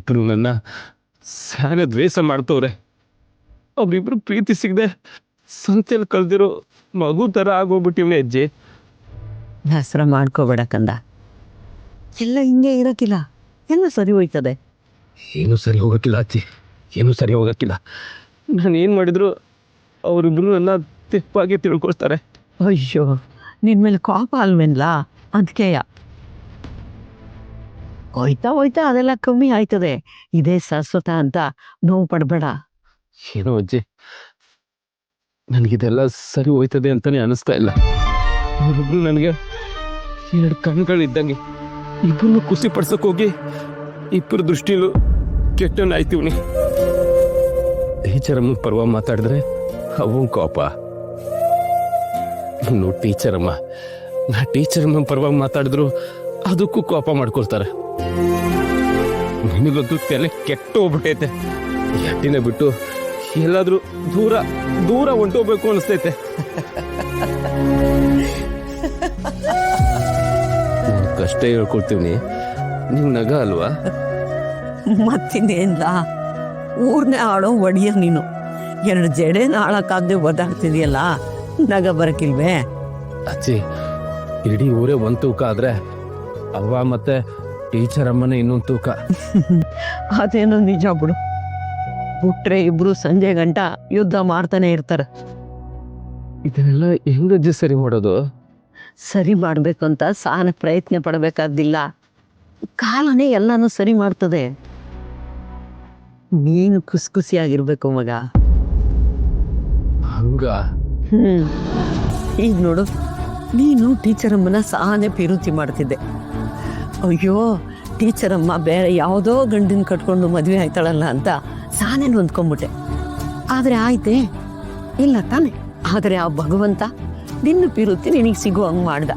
ಇಬ್ರು ನನ್ನ ಸ್ಯಾನೆ ದ್ವೇಷ ಮಾಡ್ತವ್ರೆ. ಅವ್ರಿಬ್ರು ಪ್ರೀತಿ ಸಿಗದೆ ಸಂತೆಯಲ್ಲಿ ಕಳೆದಿರೋ ಮಗು ಥರ ಆಗೋಗ್ಬಿಟ್ಟಿವ್ನೆ ಅಜ್ಜಿ. ಬೇಸರ ಮಾಡ್ಕೋಬೇಡ ಕಂದ, ಎಲ್ಲ ಹಿಂಗೆ ಇರೋಕ್ಕಿಲ್ಲ, ಎಲ್ಲ ಸರಿ ಹೋಯ್ತದೆ. ಏನೂ ಸರಿ ಹೋಗೋಕ್ಕಿಲ್ಲ ಅಜ್ಜಿ, ಏನೂ ಸರಿ ಹೋಗೋಕ್ಕಿಲ್ಲ. ನಾನು ಏನು ಮಾಡಿದ್ರು ಅವರಿಬ್ರು ನನ್ನ ತಪ್ಪಾಗಿ ತಿಳ್ಕೊಳ್ತಾರೆ. ಅಯ್ಯೋ, ನಿನ್ನ ಮೇಲೆ ಕೋಪ ಅಲ್ವೇನ್ಲ, ಅದಕ್ಕೆಯ ಹೋಯ್ತಾ ಹೋಯ್ತಾ ಅದೆಲ್ಲ ಕಮ್ಮಿ ಆಯ್ತದೆ. ಇದೇ ಶಾಶ್ವತ ಅಂತ ನೋವು ಪಡಬೇಡ. ಏನೋ ಅಜ್ಜಿ, ನನಗಿದೆಲ್ಲ ಸರಿ ಹೋಯ್ತದೆ ಅಂತಾನೆ ಅನಿಸ್ತಾ ಇಲ್ಲ. ಅವರಿಬ್ರು ನನಗೆ 2 ಕಣ್ಗಳಿದ್ದಂಗೆ. ಇಬ್ಬರನ್ನು ಖುಷಿ ಪಡ್ಸಕ್ ಹೋಗಿ ಇಬ್ಬರ ದೃಷ್ಟಿಲೂ ಕೆಟ್ಟನಾಯ್ತೀವ್ನಿ. ಟೀಚರಮ್ಮ ಪರವಾಗಿ ಮಾತಾಡಿದ್ರೆ ಅವನ್ ಕೋಪ. ಇನ್ನು ಟೀಚರಮ್ಮ ಪರವಾಗಿ ಮಾತಾಡಿದ್ರು ಅದಕ್ಕೂ ಕೋಪ ಮಾಡ್ಕೊಳ್ತಾರೆ. ನಿನಗಂತೂ ತಲೆ ಕೆಟ್ಟು ಹೋಗ್ಬಿಟ್ಟೈತೆ. ಎಟ್ಟಿನ ಬಿಟ್ಟು ಎಲ್ಲಾದ್ರೂ ದೂರ ಹೊಂಟೋಗ್ಬೇಕು ಅನಿಸ್ತೈತೆ. ಕಷ್ಟ ಹೇಳ್ಕೊಳ್ತೀವಿ, ನೀವು ನಗ ಅಲ್ವಾ? ಮತ್ತಿನ್ನೇನ್ಲ, ಊರ್ನೇ ಆಳೋ ಒಡಿಯ ನೀನು. 2 ಜಡೆನ ಆಳಕ್ಕಾಗದೆ ಒದ್ದಾಡ್ತಿದ್ಯಲ್ಲ, ನಗ ಬರಕಿಲ್ವೇ? ಅಜ್ಜಿ, ಇಡೀ ಊರೇ ಒಂದ್ ತೂಕ ಆದ್ರೆ ಅವ್ವ ಮತ್ತೆ ಟೀಚರ್ ಅಮ್ಮನೇ ಇನ್ನೊಂದು ತೂಕ. ಅದೇನೋ ನಿಜ ಬಿಡು. ಬಿಟ್ರೆ ಇಬ್ರು ಸಂಜೆ ಗಂಟ ಯುದ್ಧ ಮಾಡ್ತಾನೆ ಇರ್ತಾರೆ. ಇದನ್ನೆಲ್ಲ ಹೆಂಗಜ್ಜಿ ಸರಿ ಮಾಡೋದು? ಸರಿ ಮಾಡ್ಬೇಕಂತ ಸಹನ ಪ್ರಯತ್ನ ಪಡಬೇಕಾದಿಲ್ಲ, ಕಾಲನೇ ಎಲ್ಲಾನು ಸರಿ ಮಾಡ್ತದೆ. ನೀನು ಖುಷಿಯಾಗಿರ್ಬೇಕು ಮಗ. ಹಂಗ? ಈಗ ನೋಡು, ನೀನು ಟೀಚರಮ್ಮನ ಸಹನೆ ಪಿರುತಿ ಮಾಡ್ತಿದ್ದೆ. ಅಯ್ಯೋ, ಟೀಚರಮ್ಮ ಬೇರೆ ಯಾವುದೋ ಗಂಡಿನ ಕಟ್ಕೊಂಡು ಮದುವೆ ಆಯ್ತಾಳಲ್ಲ ಅಂತ ಸಹನೆ ಹೊಂದ್ಕೊಂಡ್ಬಿಟ್ಟೆ. ಆದರೆ ಆಯ್ತೆ ಇಲ್ಲ ತಾನೆ? ಆದರೆ ಆ ಭಗವಂತ ನಿನ್ನ ಪಿರುತಿ ನಿನಗೆ ಸಿಗೋ ಹಂಗೆ ಮಾಡ್ದ.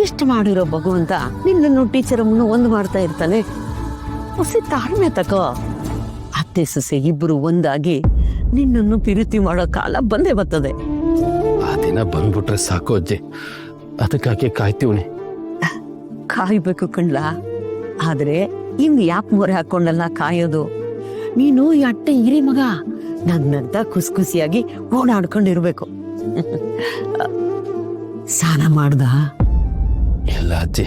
ಇಷ್ಟು ಮಾಡಿರೋ ಭಗವಂತ ನಿನ್ನನ್ನು ಟೀಚರಮ್ಮನ್ನು ಒಂದು ಮಾಡ್ತಾ ಇರ್ತಾನೆ. ಹೊಸ ತಾಳ್ಮೆ ತಕೋ. ಅತ್ತೆ ಸೊಸೆ ಇಬ್ಬರು ಒಂದಾಗಿ ನಿನ್ನನ್ನು ಪಿರುತಿ ಮಾಡೋ ಕಾಲ ಬಂದೇ ಬರ್ತದೆ. ಆ ದಿನ ಬಂದ್ಬಿಟ್ರೆ ಸಾಕು ಅಜ್ಜಿ, ಅದಕ್ಕಾಕೆ ಕಾಯ್ತೀವನಿ. ಕಾಯ್ಬೇಕು ಕಣ್ಲ, ಆದ್ರೆ ಹಿಂಗ್ ಯಾಕೆ ಮೊರೆ ಹಾಕೊಂಡಲ್ಲ ಕಾಯೋದು? ನೀನು ಈ ಅಟ್ಟೆ ಹಿರಿ ಮಗ, ನನ್ನಂತ ಖುಷಿಯಾಗಿ ಓಡಾಡ್ಕೊಂಡಿರ್ಬೇಕು. ಸ್ನಾನ ಮಾಡ್ದ? ಇಲ್ಲ ಅಜ್ಜಿ,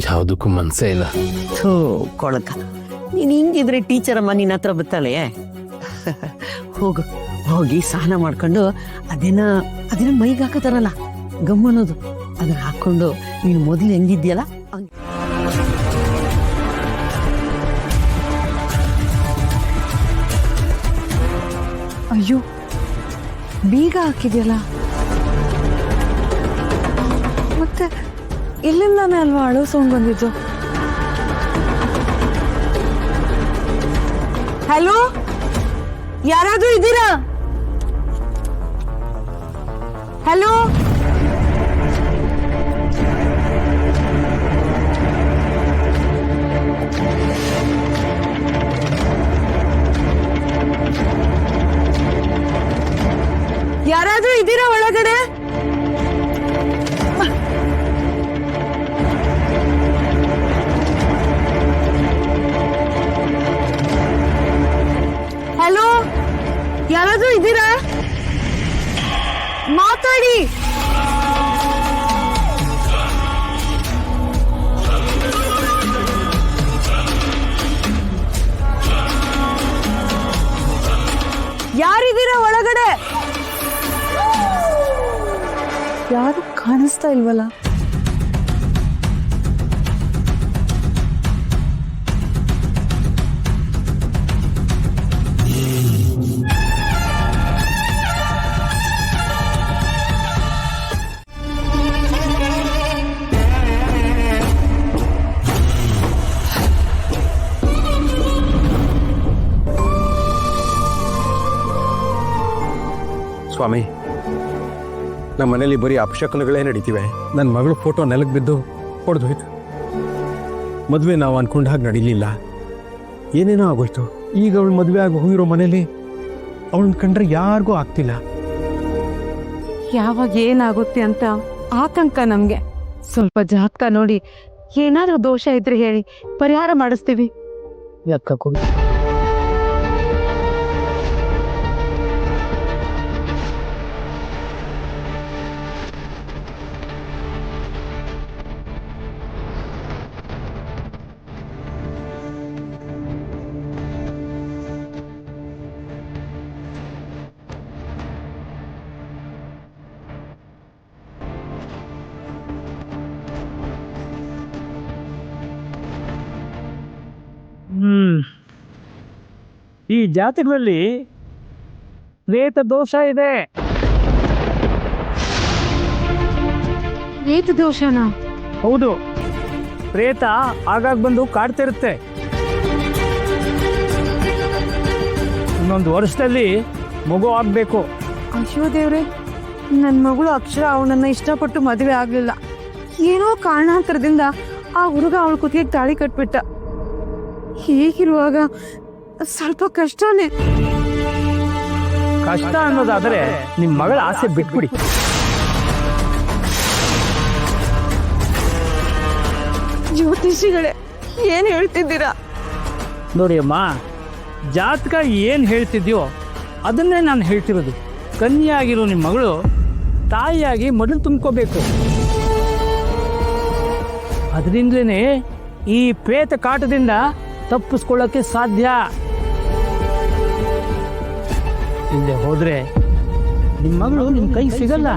ಯಾವುದಕ್ಕೂ ಮನ್ಸೇ ಇಲ್ಲ. ಥೋ ಕೊಳಕ, ನೀನ್ ಹಿಂಗಿದ್ರೆ ಟೀಚರಮ್ಮ ನಿನ್ನ ಹತ್ರ ಬತ್ತಾಳೆ. ಹೋಗಿ ಸ್ನಾನ ಮಾಡ್ಕೊಂಡು ಅದನ್ನ ಮೈಗೆ ಹಾಕತಾರಲ್ಲ ಗಮ್ ಅನ್ನೋದು, ಅದನ್ನ ಹಾಕೊಂಡು ನೀನು ಮೊದಲು ಹೆಂಗಿದ್ಯಲ್ಲ ಅಯ್ಯೋ, ಬೀಗ ಹಾಕಿದ್ಯಲ್ಲ, ಮತ್ತೆ ಇಲ್ಲಿಂದಾನೆ ಅಲ್ವಾ ಅಳು ಸೌಂಡ್ ಬಂದಿದ್ದು? ಹಲೋ, ಯಾರಾದ್ರೂ ಇದ್ದೀರಾ? ಹಲೋ, ಯಾರಾದ್ರೂ ಇದ್ದೀರಾ ಒಳಗಡೆ? ಹಲೋ, ಯಾರಾದ್ರೂ ಇದ್ದೀರಾ? ಮಾತಾಡಿ. ಯಾರಿದ್ದೀರಾ ಒಳಗಡೆ? ಯಾರು ಕಾಣಿಸ್ತಾ ಇಲ್ವಲ್ಲ? ಸ್ವಾಮಿ, ನಮ್ಮ ಮನೇಲಿ ಬರೀ ಅಪಶಕನಗಳೇ ನಡೀತಿವೆ. ನನ್ನ ಮಗಳು ಫೋಟೋ ನೆಲಕ್ಕೆ ಬಿದ್ದು ಹೊಡೆದೋಯ್ತು. ಮದುವೆ ನಾವು ಅನ್ಕೊಂಡ ಹಾಗೆ ನಡೀಲಿಲ್ಲ, ಏನೇನೋ ಆಗೋಯ್ತು. ಈಗ ಅವಳು ಮದುವೆ ಆಗಿ ಹೋಗಿರೋ ಮನೇಲಿ ಅವಳನ್ನ ಕಂಡ್ರೆ ಯಾರಿಗೂ ಆಗ್ತಿಲ್ಲ. ಯಾವಾಗ ಏನಾಗುತ್ತೆ ಅಂತ ಆತಂಕ ನಮ್ಗೆ. ಸ್ವಲ್ಪ ಜಾತಕ ನೋಡಿ ಏನಾದ್ರೂ ದೋಷ ಇದ್ರೆ ಹೇಳಿ ಪರಿಹಾರ ಮಾಡಿಸ್ತೀವಿ. ಲೆಕ್ಕಕ್ಕೂ ಈ ಜಾತಕದಲ್ಲಿ ಪ್ರೇತ ದೋಷ ಇದೆ. ಪ್ರೇತ ದೋಷನಾ? ಹೌದು, ಪ್ರೇತ ಆಗಾಗ ಬಂದು ಕಾಡ್ತಿರುತ್ತೆ. ಇನ್ನೊಂದು ವರ್ಷದಲ್ಲಿ ಮಗು ಆಗಬೇಕು. ಅಯ್ಯೋ ದೇವ್ರೆ, ನನ್ನ ಮಗಳು ಅಕ್ಷರ ಅವನನ್ನ ಇಷ್ಟಪಟ್ಟು ಮದುವೆ ಆಗ್ಲಿಲ್ಲ. ಏನೋ ಕಾರಣಾಂತರದಿಂದ ಆ ಹುಡುಗ ಅವಳ ಕುತ್ತಿಗೆ ತಾಳಿ ಕಟ್ಬಿಟ್ಟ. ಹೀಗಿರುವಾಗ ಸ್ವಲ್ಪ ಕಷ್ಟನೇ. ಕಷ್ಟ ಅನ್ನೋದಾದರೆ ನಿಮ್ಮ ಮಗಳ ಆಸೆ ಬಿಟ್ಬಿಡಿ. ಜ್ಯೋತಿಷಿಗಳೇ, ಏನ್ ಹೇಳ್ತಿದ್ದೀರಾ? ನೋಡಿ ಅಮ್ಮ, ಜಾತಕ ಏನು ಹೇಳ್ತಿದ್ಯೋ ಅದನ್ನೇ ನಾನು ಹೇಳ್ತಿರೋದು. ಕನ್ಯೆಯಾಗಿರೋ ನಿಮ್ಮ ಮಗಳು ತಾಯಿಯಾಗಿ ಮೊದಲು ತುಂಬ್ಕೋಬೇಕು. ಅದರಿಂದಲೇ ಈ ಪ್ರೇತ ಕಾಟದಿಂದ ತಪ್ಪಿಸ್ಕೊಳ್ಳೋಕ್ಕೆ ಸಾಧ್ಯ. ಇಲ್ಲದೆ ಹೋದ್ರೆ ನಿಮ್ಮ ಮಗಳು ನಿಮ್ಮ ಕೈ ಸಿಗಲ್ಲ.